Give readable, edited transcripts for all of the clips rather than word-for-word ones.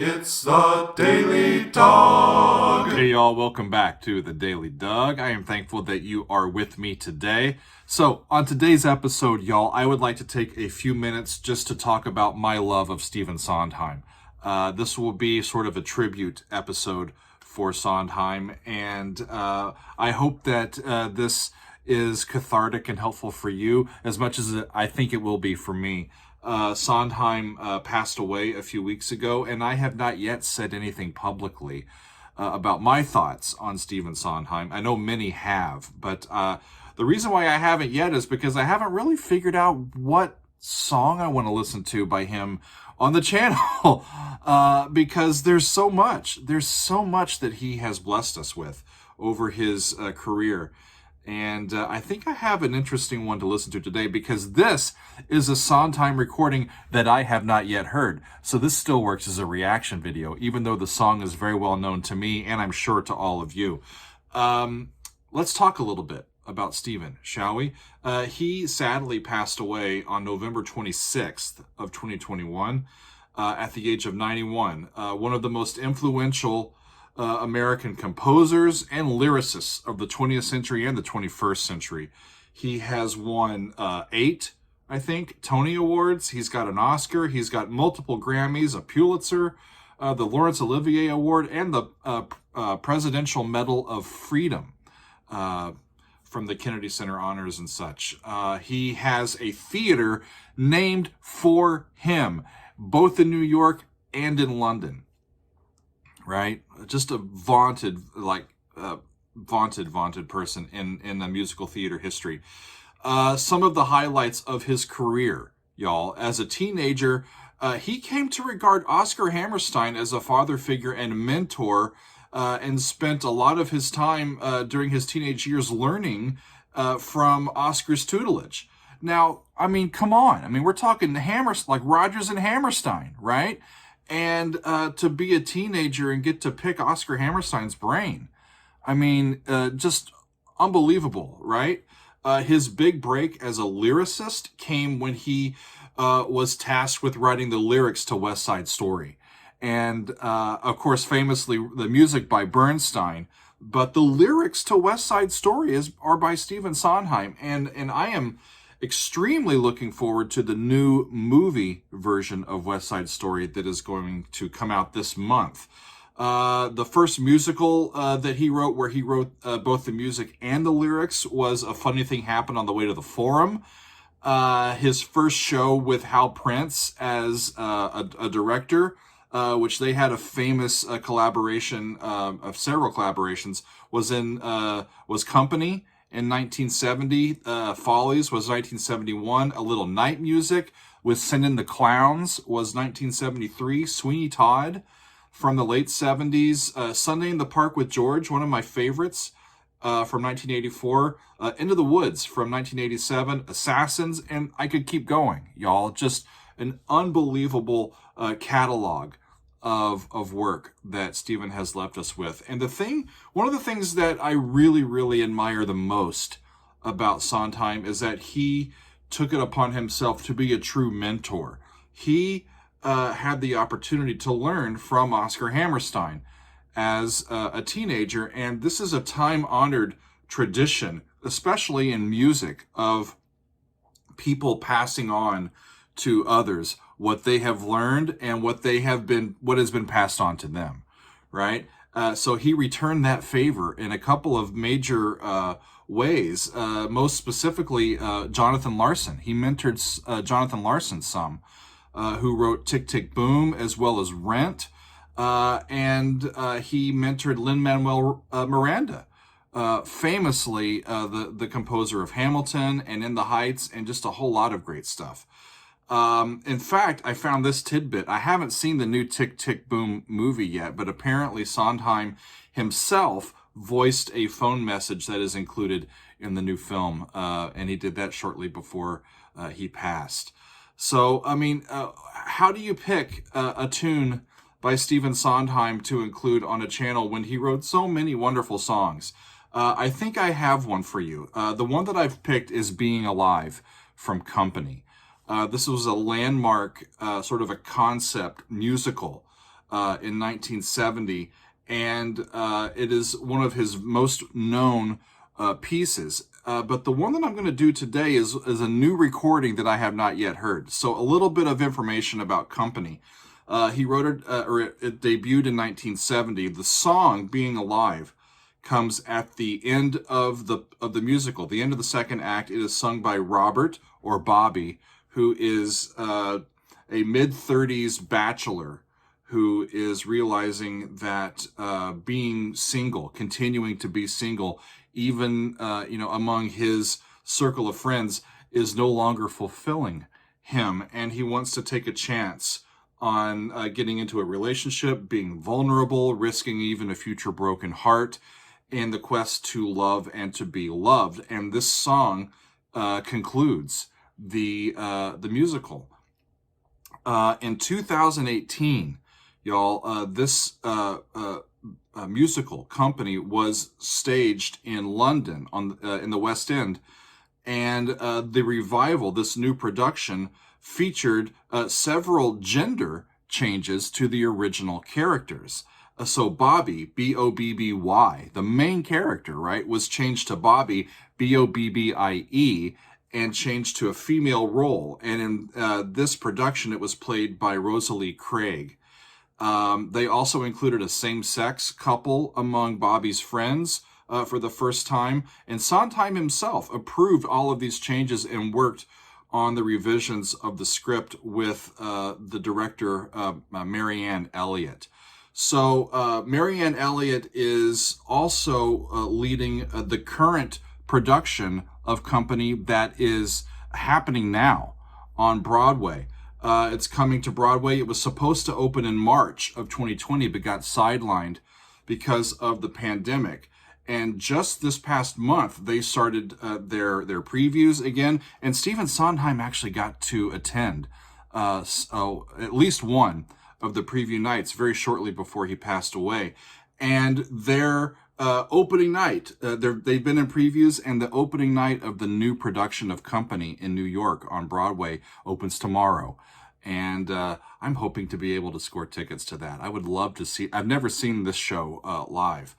It's the Daily Dog. Hey y'all, welcome back to the Daily Doug. I am thankful that you are with me today. So, on today's episode, y'all, I would like to take a few minutes just to talk about my love of Stephen Sondheim. This will be sort of a tribute episode for Sondheim, and I hope that this is cathartic and helpful for you as much as I think it will be for me. Sondheim passed away a few weeks ago, and I have not yet said anything publicly about my thoughts on Stephen Sondheim. I know many have, but the reason why I haven't yet is because I haven't really figured out what song I want to listen to by him on the channel because there's so much. There's so much that he has blessed us with over his career. And I think I have an interesting one to listen to today because this is a Sondheim recording that I have not yet heard. So this still works as a reaction video, even though the song is very well known to me and I'm sure to all of you. Let's talk a little bit about Stephen, shall we? He sadly passed away on November 26th of 2021 at the age of 91. One of the most influential American composers and lyricists of the 20th century and the 21st century. He has won 8, I think, Tony Awards. He's got an Oscar. He's got multiple Grammys, a Pulitzer, the Laurence Olivier Award, and the Presidential Medal of Freedom from the Kennedy Center Honors and such. He has a theater named for him, both in New York and in London. Right? Just a vaunted person in the musical theater history. Some of the highlights of his career, y'all. As a teenager, he came to regard Oscar Hammerstein as a father figure and mentor, and spent a lot of his time during his teenage years learning from Oscar's tutelage. Now, I mean, come on. I mean, we're talking like Rodgers and Hammerstein, right? And to be a teenager and get to pick Oscar Hammerstein's brain. I mean, just unbelievable, right? His big break as a lyricist came when he was tasked with writing the lyrics to West Side Story. And, of course, famously, the music by Bernstein. But the lyrics to West Side Story are by Stephen Sondheim. And I am extremely looking forward to the new movie version of West Side Story that is going to come out this month. The first musical that he wrote, where he wrote both the music and the lyrics, was A Funny Thing Happened on the Way to the Forum. His first show with Hal Prince as a director, which they had a famous collaboration of several collaborations, was Company in 1970. Follies was 1971. A Little Night Music with Send in the Clowns was 1973. Sweeney Todd from the late 70s. Sunday in the Park with George, one of my favorites, from 1984. Into the Woods from 1987. Assassins, and I could keep going, y'all. Just an unbelievable catalog of work that Stephen has left us with. And one of the things that I really, really admire the most about Sondheim is that he took it upon himself to be a true mentor. He had the opportunity to learn from Oscar Hammerstein as a teenager, and this is a time-honored tradition, especially in music, of people passing on to others what they have learned and what has been passed on to them, right? So he returned that favor in a couple of major ways. Most specifically, Jonathan Larson. He mentored Jonathan Larson some, who wrote Tick, Tick, Boom, as well as Rent. And he mentored Lin-Manuel Miranda, famously the composer of Hamilton and In the Heights, and just a whole lot of great stuff. In fact, I found this tidbit. I haven't seen the new Tick, Tick, Boom movie yet, but apparently Sondheim himself voiced a phone message that is included in the new film, and he did that shortly before he passed. So, I mean, how do you pick a tune by Stephen Sondheim to include on a channel when he wrote so many wonderful songs? I think I have one for you. The one that I've picked is Being Alive from Company. This was a landmark, sort of a concept musical in 1970, and it is one of his most known pieces. But the one that I'm going to do today is a new recording that I have not yet heard. So a little bit of information about Company. He wrote it, or it debuted in 1970. The song "Being Alive" comes at the end of the musical, the end of the second act. It is sung by Robert, or Bobby, who is a mid-30s bachelor who is realizing that being single, continuing to be single, even among his circle of friends, is no longer fulfilling him, and he wants to take a chance on getting into a relationship, being vulnerable, risking even a future broken heart in the quest to love and to be loved. And this song concludes the musical. In 2018, y'all, this musical Company was staged in London in the West End, and the revival, this new production, featured several gender changes to the original characters. So Bobby, Bobby, the main character, right, was changed to Bobby, Bobbie, and changed to a female role. And in this production, it was played by Rosalie Craig. They also included a same-sex couple among Bobby's friends for the first time. And Sondheim himself approved all of these changes and worked on the revisions of the script with the director, Marianne Elliott. So Marianne Elliott is also leading the current production of Company that is happening now on Broadway. It's coming to Broadway. It was supposed to open in March of 2020, but got sidelined because of the pandemic. And just this past month, they started their previews again. And Stephen Sondheim actually got to attend at least one of the preview nights very shortly before he passed away. And their opening night, they've been in previews, and the opening night of the new production of Company in New York on Broadway opens tomorrow. And I'm hoping to be able to score tickets to that. I would love to see. I've never seen this show live.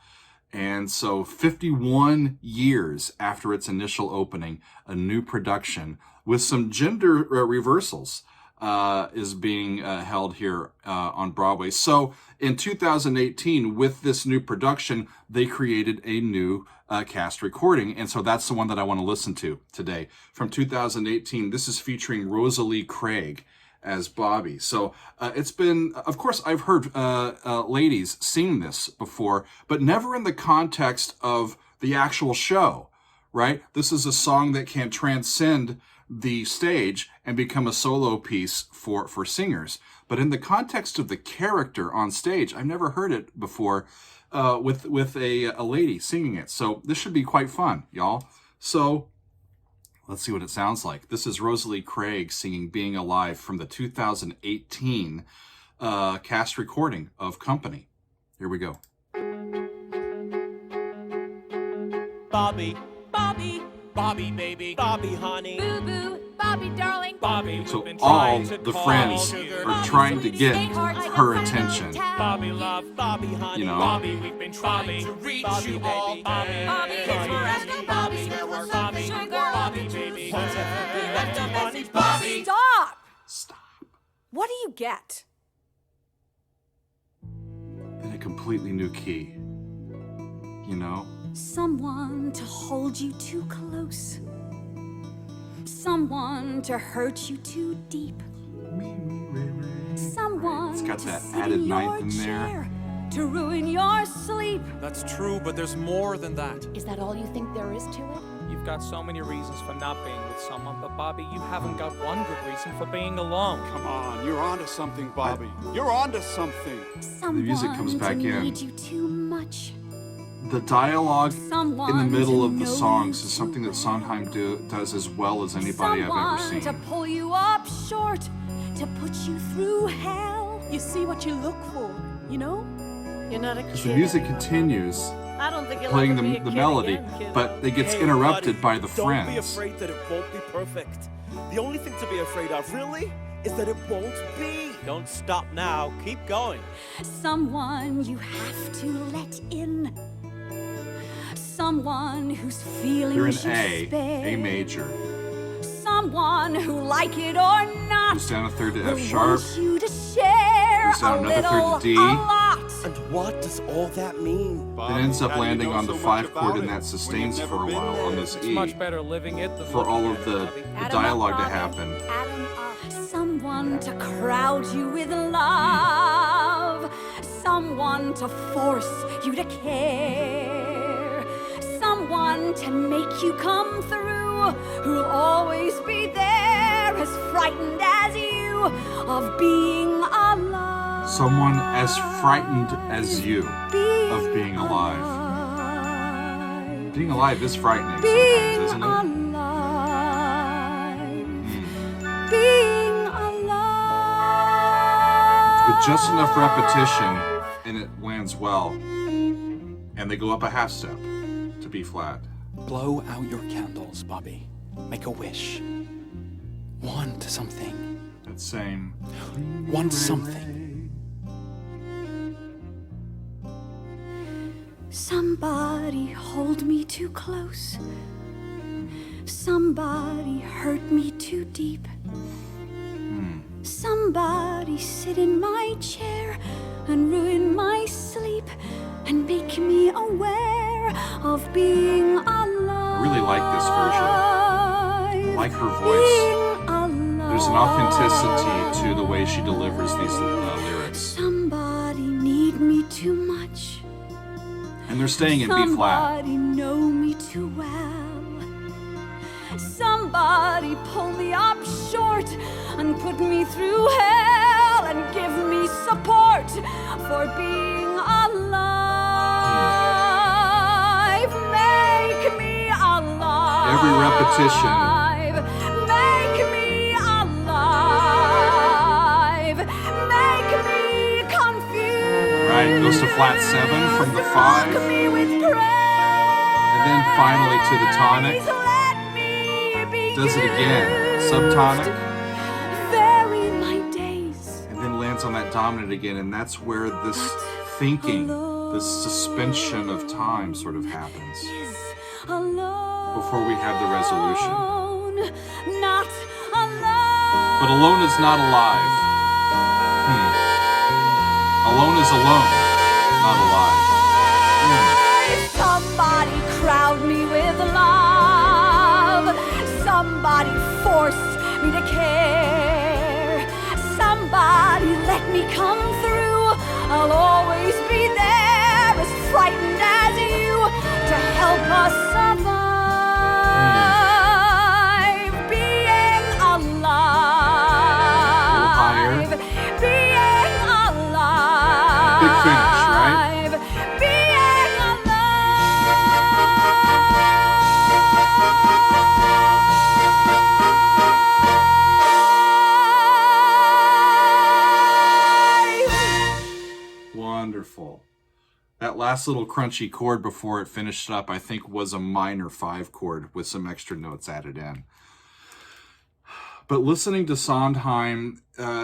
And so 51 years after its initial opening, a new production with some gender reversals is being held here on Broadway. So in 2018, with this new production, they created a new cast recording. And so that's the one that I want to listen to today. From 2018, this is featuring Rosalie Craig as Bobby. So it's been, of course, I've heard ladies sing this before, but never in the context of the actual show, right? This is a song that can transcend the stage and become a solo piece for singers. But in the context of the character on stage, I've never heard it before with a lady singing it. So this should be quite fun, y'all. So let's see what it sounds like. This is Rosalie Craig singing Being Alive from the 2018 cast recording of Company. Here we go. Bobby, Bobby, Bobby, baby, Bobby, honey, Boo boo, Bobby darling, Bobby. So we've been all trying to the call friends you. are trying to get her attention. Bobby, love, Bobby, honey, You know? Bobby, we've been trying to reach Bobby, you baby. all, Bobby, Bobby, it's Bobby, forever, Bobby, Bobby, Bobby, sugar, Bobby, baby, what's everything left of Bobby, Bobby? Stop! Stop. What do you get? In a completely new key. You know? Someone to hold you too close. Someone to hurt you too deep. Someone It's got to that sit added in ninth your in there. chair to ruin your sleep. That's true, but there's more than that. Is that all you think there is to it? You've got so many reasons for not being with someone, but Bobby, you haven't got one good reason for being alone. Come on, you're onto something, Bobby. You're onto something. Someone music comes back to in. need you too much. The dialogue Someone in the middle to of the know songs you is something too that Sondheim does as well as anybody I've Someone ever to seen. pull you up short, to put you through hell. You see what you look for, you know? You're not a kid. Because the music continues I don't think you'll playing ever be a the kid melody, again, kid. but it gets Hey, interrupted buddy, by the Don't be friends. afraid that it won't be perfect. The only thing to be afraid of, really, is that it won't be. Don't stop now. Keep going. Someone you have to let in. Someone whose You're feelings in you A spare. major. Someone who, like it or not, Goes down a third to will F sharp. want you to share Goes down a another third little, to D. a lot. And what does all that mean? It ends up How do you landing know on the so much 5 chord, about and it that when sustains you've for a never been while there? on this It's E. much better living it than For all looking of at the it, Bobby. dialogue to Bobby. happen. Adam up. Someone to crowd you with love. Someone to force you to care. Someone to make you come through. Who'll always be there, as frightened as you of being alive. Someone as frightened as you of being alive. alive. Being alive is frightening Being sometimes, isn't it? alive. Being alive. With just enough repetition, and it lands well. And they go up a half step to B flat. Blow out your candles, Bobby. Make a wish. Want something. That same. Want something. Somebody hold me too close. Somebody hurt me too deep. Somebody sit in my chair and ruin my sleep and make me aware of being alive. I really like this version. I like her voice. There's an authenticity to the way she delivers these lyrics. Somebody need me too much. And they're staying in B flat. Somebody know me too well. Somebody pull me up short and put me through hell and give me support for being alive. Make me alive. Every repetition. Make me alive. Make me confused. Right, goes to flat 7 from the 5. Rock me with praise. And then finally to the tonic. Let me be Does it again. Subtonic. Vary my days. And then lands on that dominant again. And that's where this thinking, this suspension of time sort of happens. Alone. Before we have the resolution. Not alone. But alone is not alive. Alone is alone, not alive. Somebody crowd me with love. Somebody force me to care. Somebody let me come through. I'll always be there, as frightened as you, to help us survive. Being alive. Being alive. Big finish, right? Being alive. Wonderful. That last little crunchy chord before it finished up, I think, was a minor 5 chord with some extra notes added in. But listening to Sondheim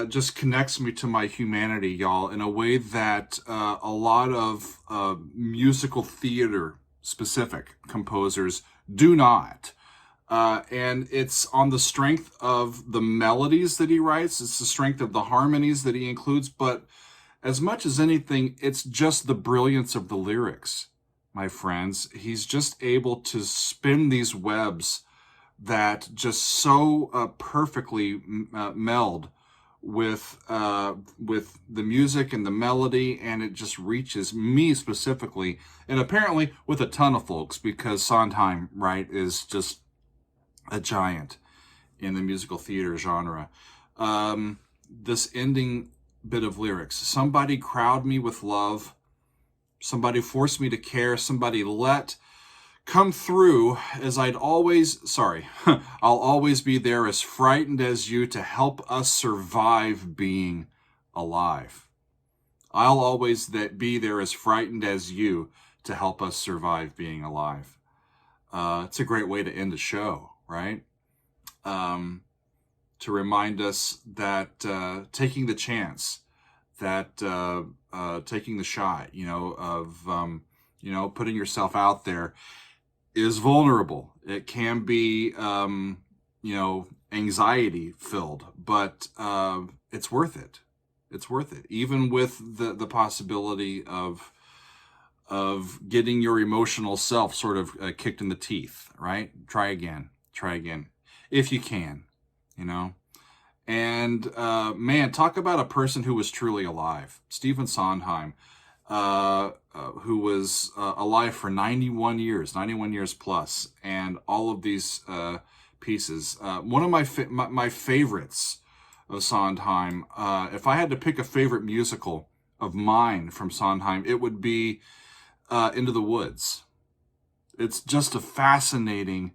just connects me to my humanity, y'all, in a way that a lot of musical theater specific composers do not. And it's on the strength of the melodies that he writes. It's the strength of the harmonies that he includes. But as much as anything, it's just the brilliance of the lyrics, my friends. He's just able to spin these webs that just so perfectly meld with the music and the melody, and it just reaches me specifically, and apparently with a ton of folks, because Sondheim, right, is just a giant in the musical theater genre. This ending bit of lyrics: somebody crowd me with love, somebody force me to care, somebody let come through, as I'll always be there, as frightened as you, to help us survive being alive. I'll always be there, as frightened as you, to help us survive being alive. It's a great way to end a show, right? To to remind us that taking the chance, that taking the shot, of putting yourself out there is vulnerable. It can be anxiety filled, but it's worth it. It's worth it, even with the possibility of getting your emotional self sort of kicked in the teeth, right? Try again, if you can, And man, talk about a person who was truly alive. Stephen Sondheim, who was alive for 91 years plus, and all of these pieces. One of my favorites of Sondheim, if I had to pick a favorite musical of mine from Sondheim, it would be Into the Woods. It's just a fascinating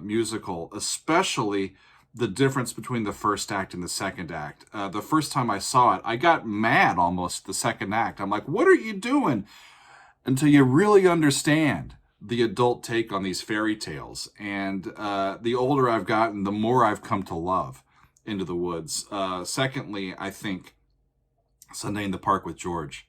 musical, especially the difference between the first act and the second act. The first time I saw it, I got mad almost the second act. I'm like, what are you doing? Until you really understand the adult take on these fairy tales. And the older I've gotten, the more I've come to love Into the Woods. Secondly, I think Sunday in the Park with George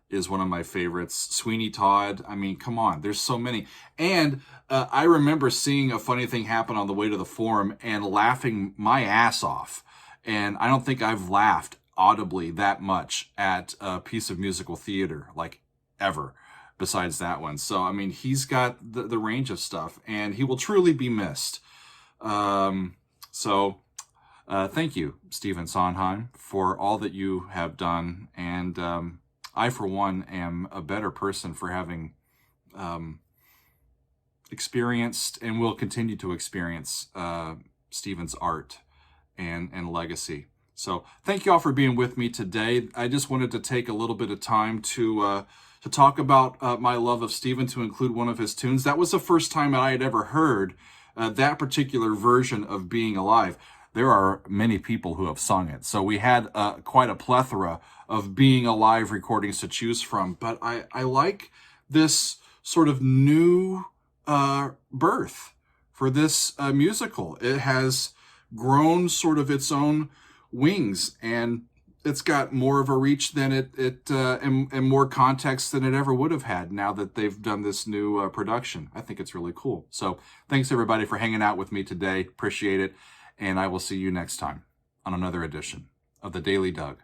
is one of my favorites. Sweeney Todd. I mean, come on, there's so many. And I remember seeing a funny thing happen on the way to the Forum and laughing my ass off. And I don't think I've laughed audibly that much at a piece of musical theater, like ever, besides that one. So, I mean, he's got the range of stuff, and he will truly be missed. Thank you, Stephen Sondheim, for all that you have done. And I, for one, am a better person for having experienced and will continue to experience Stephen's art and legacy. So thank you all for being with me today. I just wanted to take a little bit of time to talk about my love of Stephen, to include one of his tunes. That was the first time I had ever heard that particular version of Being Alive. There are many people who have sung it, so we had quite a plethora of Being Alive recordings to choose from. But I like this sort of new birth for this musical. It has grown sort of its own wings, and it's got more of a reach than and more context than it ever would have had now that they've done this new production. I think it's really cool. So thanks everybody for hanging out with me today. Appreciate it. And I will see you next time on another edition of the Daily Doug.